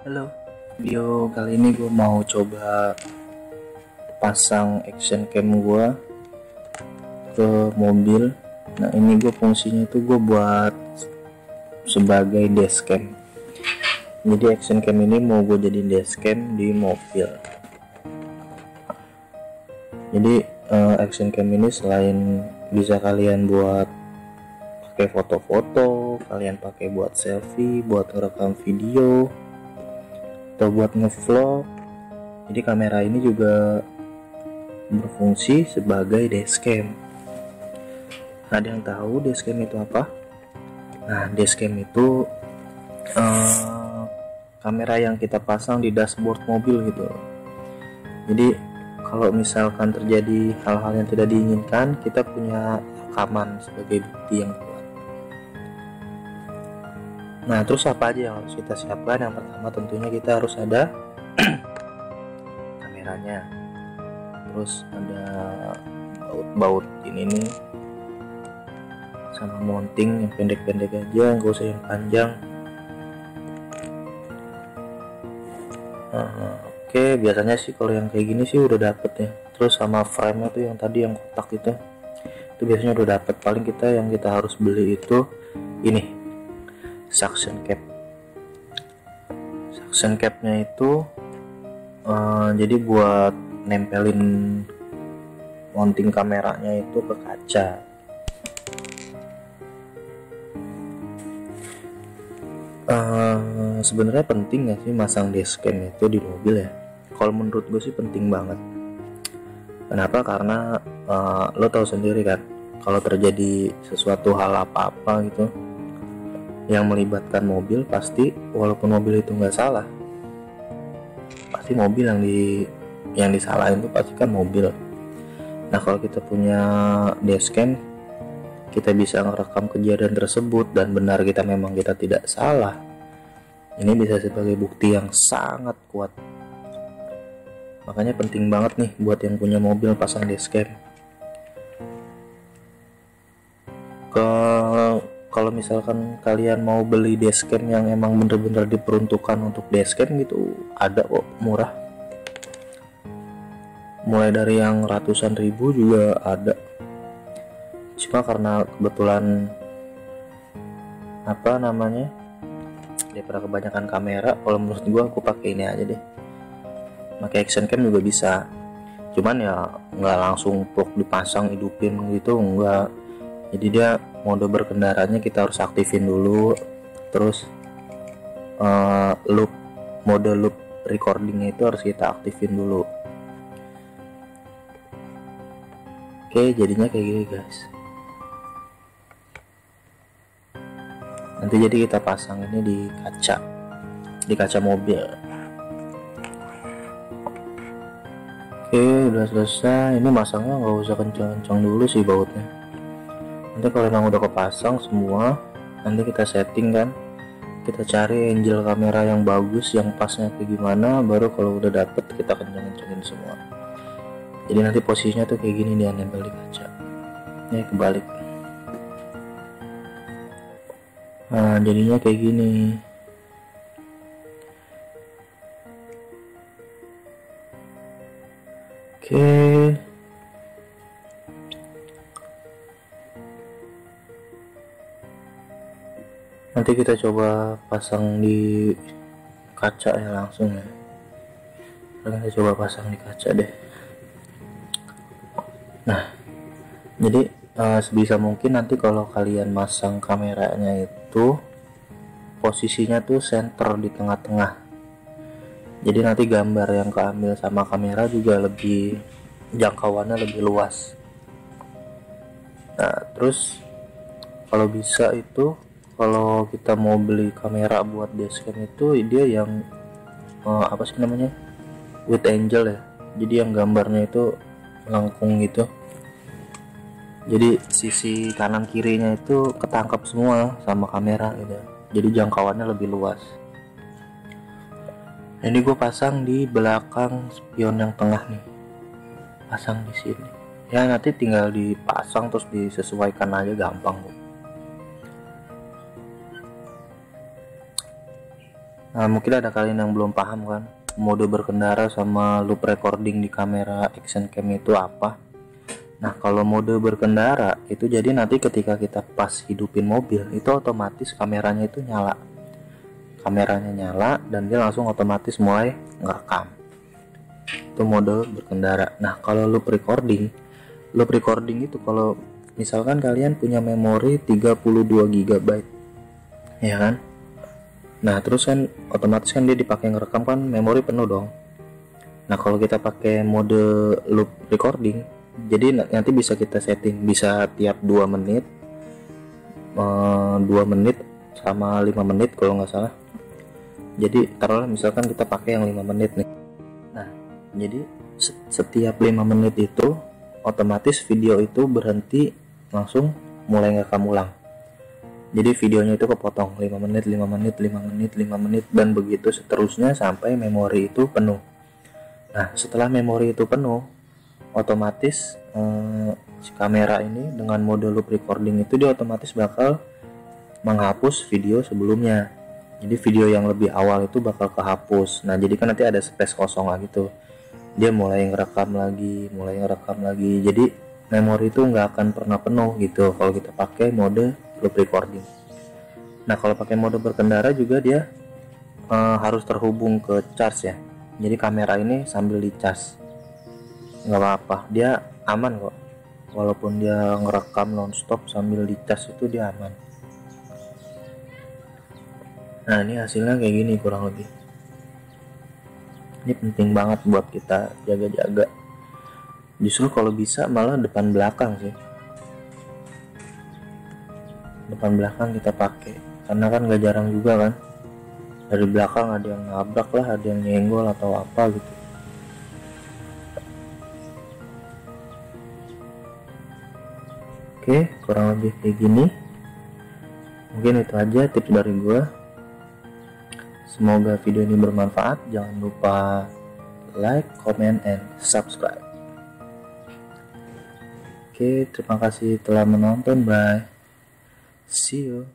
Halo, video kali ini gue mau coba pasang action cam gue ke mobil. Nah ini gue fungsinya itu gue buat sebagai dashcam. Jadi action cam ini mau gue jadi dashcam di mobil. Jadi action cam ini selain bisa kalian buat pakai foto-foto, kalian pakai buat selfie, buat rekam video, atau buat ngevlog. Jadi kamera ini juga berfungsi sebagai dashcam. Ada yang tahu dashcam itu apa? Nah, dashcam itu kamera yang kita pasang di dashboard mobil gitu. Jadi kalau misalkan terjadi hal-hal yang tidak diinginkan, kita punya rekaman sebagai bukti yang kuat. Nah, terus apa aja yang harus kita siapkan? Yang pertama tentunya kita harus ada kameranya. Terus ada baut-baut ini nih, sama mounting yang pendek-pendek aja, nggak usah yang panjang. Oke, biasanya sih kalau yang kayak gini sih udah dapet ya. Terus sama frame-nya tuh yang tadi yang kotak itu biasanya udah dapet. Paling yang kita harus beli itu ini, suction cap. Suction capnya itu jadi buat nempelin mounting kameranya itu ke kaca. Sebenarnya penting gak sih masang dashcam itu di mobil ya? Kalau menurut gue sih penting banget. Kenapa? Karena lo tahu sendiri kan, kalau terjadi sesuatu hal apa-apa gitu yang melibatkan mobil, pasti walaupun mobil itu nggak salah, pasti mobil yang disalahin itu pasti kan mobil. Nah kalau kita punya dashcam, kita bisa ngerekam kejadian tersebut dan benar kita tidak salah. Ini bisa sebagai bukti yang sangat kuat. Makanya penting banget nih buat yang punya mobil pasang dashcam. Kalau misalkan kalian mau beli dashcam yang emang bener-bener diperuntukkan untuk dashcam gitu, ada kok murah. Mulai dari yang ratusan ribu juga ada. Cuma karena kebetulan daripada kebanyakan kamera, kalau menurut gua aku pakai ini aja deh. Pakai action cam juga bisa. Cuman ya nggak langsung plug dipasang hidupin gitu, enggak. Jadi dia mode berkendaranya kita harus aktifin dulu, terus mode loop recordingnya itu harus kita aktifin dulu. Oke, jadinya kayak gini guys. Nanti jadi kita pasang ini di kaca mobil. Oke, udah selesai. Ini masangnya nggak usah kencang-kencang dulu sih bautnya. Nanti kalau memang udah kepasang semua, nanti kita setting kan, kita cari angle kamera yang bagus, yang pasnya kayak gimana, baru kalau udah dapet kita kencang-kencangin semua. Jadi nanti posisinya tuh kayak gini, dia nempel di kaca. Ini kebalik. Nah jadinya kayak gini. Oke. Nanti kita coba pasang di kaca ya langsung ya. Kita coba pasang di kaca deh. Nah, jadi sebisa mungkin nanti kalau kalian masang kameranya itu posisinya tuh center di tengah-tengah. Jadi nanti gambar yang keambil sama kamera juga lebih jangkauannya lebih luas. Nah, terus kalau bisa itu, kalau kita mau beli kamera buat dashcam itu dia yang wide angle ya. Jadi yang gambarnya itu melengkung gitu. Jadi sisi kanan kirinya itu ketangkap semua sama kamera gitu. Jadi jangkauannya lebih luas. Ini gue pasang di belakang spion yang tengah nih. Pasang di sini. Ya nanti tinggal dipasang terus disesuaikan aja, gampang kok. Nah, mungkin ada kalian yang belum paham kan, mode berkendara sama loop recording di kamera action cam itu apa. Nah, kalau mode berkendara itu jadi nanti ketika kita pas hidupin mobil itu otomatis kameranya itu nyala. Kameranya nyala dan dia langsung otomatis mulai ngerekam. Itu mode berkendara. Nah, kalau loop recording itu kalau misalkan kalian punya memori 32 GB, ya kan? Nah, terus kan otomatis kan dia dipakai ngerekam kan memori penuh dong. Nah, kalau kita pakai mode loop recording, jadi nanti bisa kita setting, bisa tiap 2 menit, 2 menit sama 5 menit kalau nggak salah. Jadi taruhlah misalkan kita pakai yang 5 menit nih. Nah, jadi setiap 5 menit itu otomatis video itu berhenti, langsung mulai ngerekam ulang. Jadi videonya itu kepotong 5 menit, 5 menit, 5 menit, 5 menit, dan begitu seterusnya sampai memori itu penuh. Nah, setelah memori itu penuh, otomatis si kamera ini dengan mode loop recording itu dia otomatis bakal menghapus video sebelumnya. Jadi video yang lebih awal itu bakal kehapus. Nah, jadi kan nanti ada space kosong lagi tuh. Dia mulai ngerekam lagi. Jadi memori itu nggak akan pernah penuh gitu kalau kita pakai mode loop recording. Nah, kalau pakai mode berkendara juga dia harus terhubung ke charge ya. Jadi kamera ini sambil dicas, nggak apa-apa, dia aman kok. Walaupun dia ngerekam nonstop sambil dicas itu dia aman. Nah, ini hasilnya kayak gini kurang lebih. Ini penting banget buat kita jaga-jaga. Justru kalau bisa malah depan belakang sih. Depan belakang kita pakai, karena kan gak jarang juga kan dari belakang ada yang nabrak lah, ada yang nyenggol atau apa gitu. Oke, kurang lebih kayak gini. Mungkin itu aja tips dari gue. Semoga video ini bermanfaat. Jangan lupa like, comment, and subscribe. Oke, terima kasih telah menonton. Bye. See you.